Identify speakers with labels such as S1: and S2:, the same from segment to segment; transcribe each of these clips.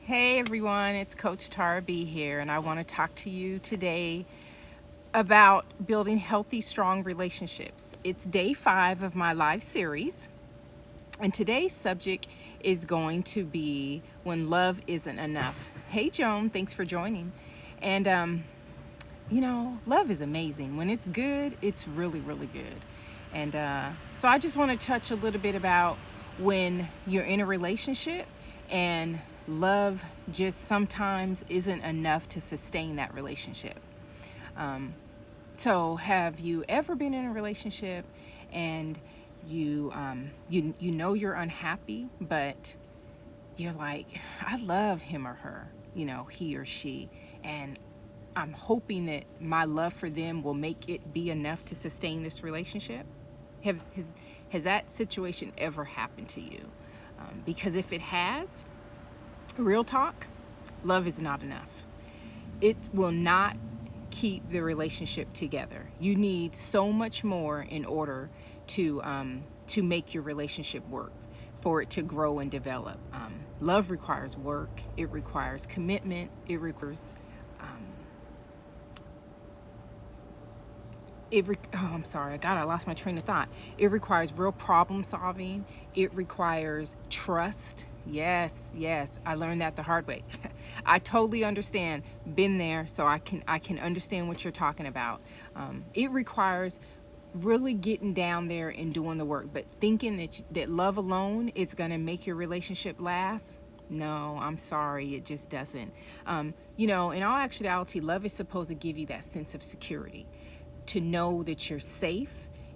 S1: Hey everyone, it's Coach Tara B here, and I want to talk to you today about building healthy, strong relationships. It's day 5 of my live series, and today's subject is going to be when love isn't enough. Hey Joan, thanks for joining. And love is amazing. When it's good, it's really, really good. And so I just want to touch a little bit about when you're in a relationship and love just sometimes isn't enough to sustain that relationship. So have you ever been in a relationship and you know you're unhappy, but you're like, I love him or her, he or she, and I'm hoping that my love for them will make it be enough to sustain this relationship. Has that situation ever happened to you? Because if it has, real talk, love is not enough. It will not keep the relationship together. You need so much more in order to make your relationship work, for it to grow and develop. Love requires work. It requires commitment. It requires I'm sorry, God, I lost my train of thought. It requires real problem solving. It requires trust. Yes, yes, I learned that the hard way. I totally understand. Been there, so I can understand what you're talking about. It requires really getting down there and doing the work, but thinking that love alone is going to make your relationship last. No, I'm sorry, it just doesn't. In all actuality, love is supposed to give you that sense of security, to know that you're safe,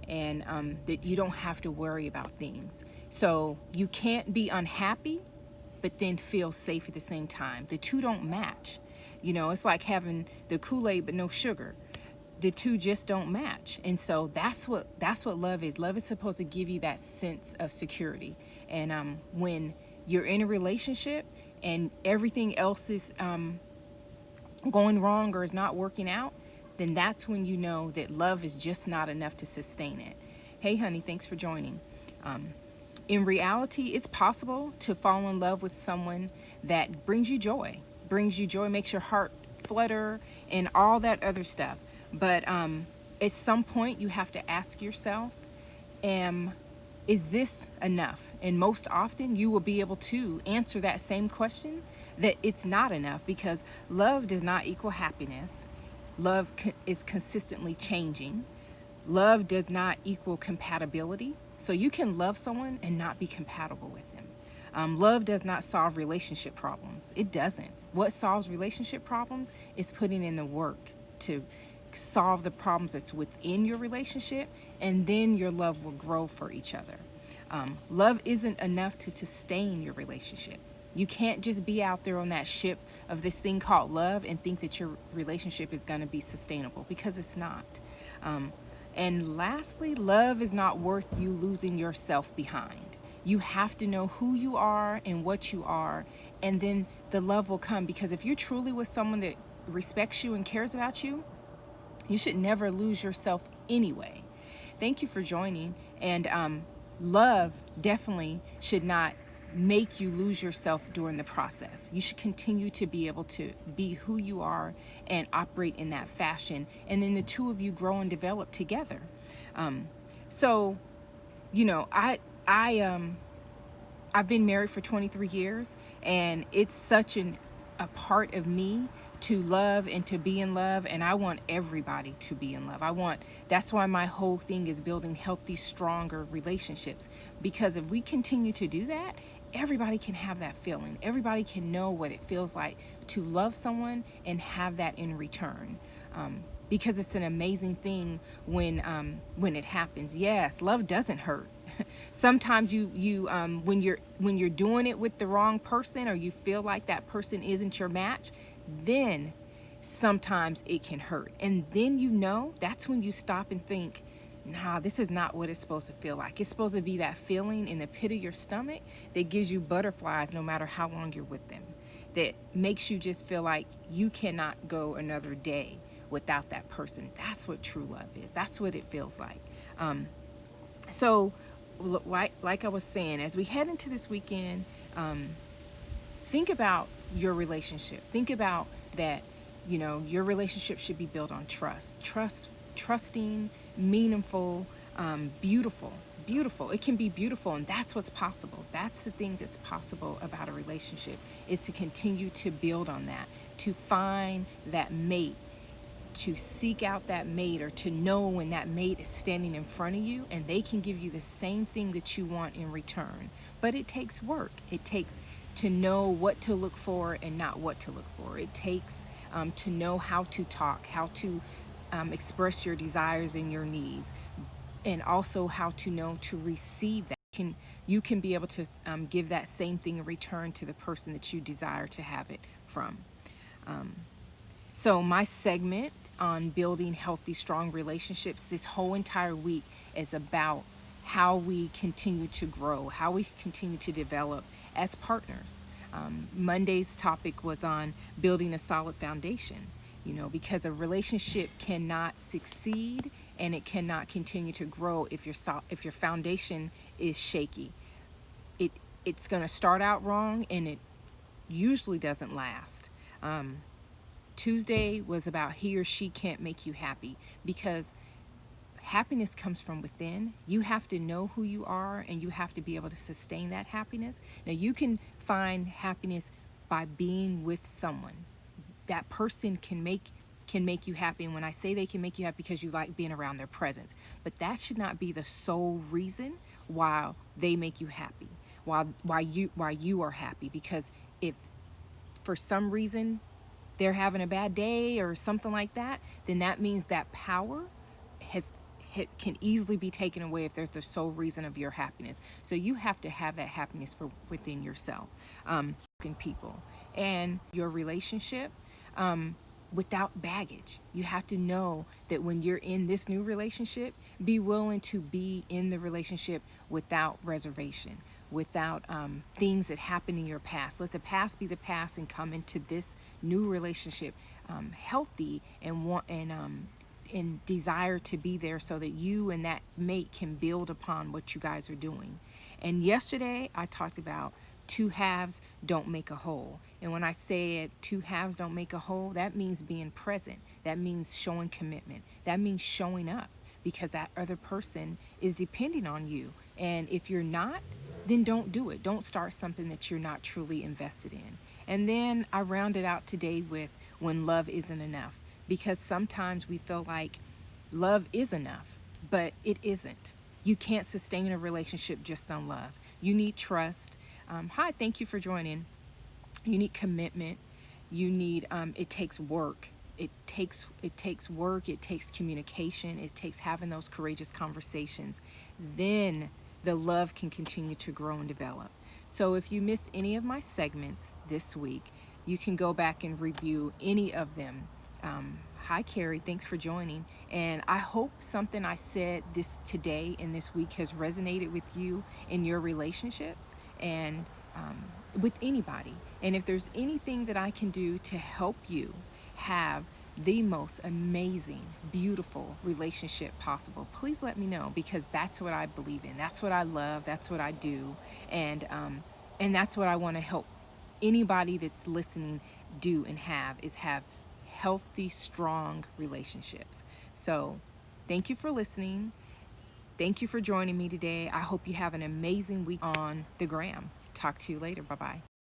S1: and that you don't have to worry about things. So you can't be unhappy but then feel safe at the same time. The two don't match. It's like having the Kool-Aid but no sugar. The two just don't match. And so that's what love is. Love is supposed to give you that sense of security. And when you're in a relationship and everything else is going wrong or is not working out, then that's when you know that love is just not enough to sustain it. Hey, honey, thanks for joining. In reality, it's possible to fall in love with someone that brings you joy, makes your heart flutter, and all that other stuff. But at some point, you have to ask yourself, am is this enough? And most often you will be able to answer that same question, that it's not enough, because love does not equal happiness. Love is consistently changing. Love does not equal compatibility. So you can love someone and not be compatible with them. Love does not solve relationship problems. It doesn't. What solves relationship problems is putting in the work to solve the problems that's within your relationship, and then your love will grow for each other. Love isn't enough to sustain your relationship. You can't just be out there on that ship of this thing called love and think that your relationship is going to be sustainable, because it's not. And lastly, love is not worth you losing yourself behind. You have to know who you are and what you are, and then the love will come. Because if you're truly with someone that respects you and cares about you, you should never lose yourself anyway. Thank you for joining. And love definitely should not make you lose yourself during the process. You should continue to be able to be who you are and operate in that fashion. And then the two of you grow and develop together. So, I've been married for 23 years, and it's such a part of me to love and to be in love, and I want everybody to be in love. That's why my whole thing is building healthy, stronger relationships, because if we continue to do that, everybody can have that feeling. Everybody can know what it feels like to love someone and have that in return. Because it's an amazing thing when it happens. Yes, love doesn't hurt. Sometimes when you're doing it with the wrong person, or you feel like that person isn't your match, then sometimes it can hurt. And then that's when you stop and think, nah, this is not what it's supposed to feel like. It's supposed to be that feeling in the pit of your stomach that gives you butterflies no matter how long you're with them, that makes you just feel like you cannot go another day without that person. That's what true love is. That's what it feels like. So like I was saying, as we head into this weekend, think about your relationship. Think about that, your relationship should be built on trusting, meaningful, beautiful. Beautiful. It can be beautiful, and that's what's possible. That's the thing that's possible about a relationship, is to continue to build on that, to find that mate, to seek out that mate, or to know when that mate is standing in front of you and they can give you the same thing that you want in return. But it takes work. It takes to know what to look for and not what to look for. It takes to know how to talk, how to express your desires and your needs, and also how to know to receive that. You can be able to give that same thing in return to the person that you desire to have it from. So my segment on building healthy, strong relationships this whole entire week is about how we continue to grow, how we continue to develop as partners. Monday's topic was on building a solid foundation, because a relationship cannot succeed and it cannot continue to grow if your foundation is shaky. It's going to start out wrong, and it usually doesn't last. Tuesday was about he or she can't make you happy, because happiness comes from within. You have to know who you are, and you have to be able to sustain that happiness. Now, you can find happiness by being with someone. That person can make you happy, and when I say they can make you happy, because you like being around their presence. But that should not be the sole reason why they make you happy, why you are happy. Because if for some reason they're having a bad day or something like that, then that means that power can easily be taken away if there's the sole reason of your happiness. So you have to have that happiness within yourself, people, and your relationship, without baggage. You have to know that when you're in this new relationship, be willing to be in the relationship without reservation, without things that happened in your past. Let the past be the past and come into this new relationship healthy and desire to be there, so that you and that mate can build upon what you guys are doing. And yesterday I talked about two halves don't make a whole. And when I say two halves don't make a whole, that means being present. That means showing commitment. That means showing up, because that other person is depending on you. And if you're not, then don't do it. Don't start something that you're not truly invested in. And then I rounded out today with when love isn't enough, because sometimes we feel like love is enough, but it isn't. You can't sustain a relationship just on love. You need trust. Hi, thank you for joining. You need commitment. You need, it takes work. It takes work. It takes communication. It takes having those courageous conversations. Then the love can continue to grow and develop. So if you missed any of my segments this week, you can go back and review any of them. Hi, Carrie. Thanks for joining. And I hope something I said today and this week has resonated with you in your relationships and with anybody. And if there's anything that I can do to help you have the most amazing, beautiful relationship possible, please let me know, because that's what I believe in. That's what I love. That's what I do. And that's what I want to help anybody that's listening do and have healthy, strong relationships. So thank you for listening. Thank you for joining me today. I hope you have an amazing week on the gram. Talk to you later. Bye-bye.